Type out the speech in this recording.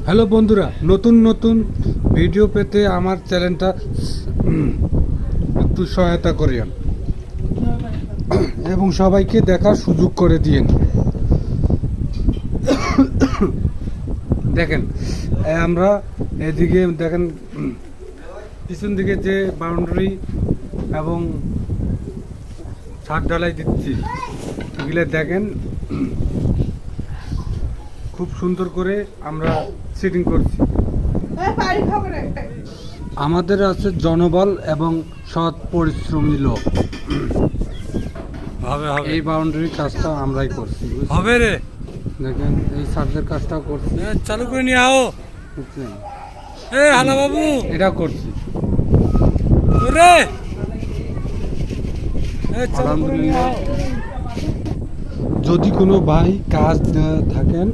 Hello বন্ধুরা, নতুন নতুন ভিডিও পেতে আমার চ্যানেলটা একটু সহায়তা করেন এবং সবাইকে দেখার সুযোগ করে দিয়েন। দেখেন, আমরা এদিকে দেখেন পিছন দিকে যে বাউন্ডারি এবং ছাদ ঢালাই দিচ্ছি, এগুলো দেখেন খুব সুন্দর করে আমরা সেটিং করছি। আমাদের আছে জনবল এবং সৎ পরিশ্রমী লোক। এই বাউন্ডারি কাজটা আমরাই করছি। হবে রে, দেখেন এই সার্জের কাজটাও করছি। চালু করে নিয়ে আও। বুঝলেন? এ হালা বাবু, এটা করছি। রে চালু করে নিয়ে আলহামদুলিল্লাহ। আও। যদি কোনো ভাই কাজ থাকেন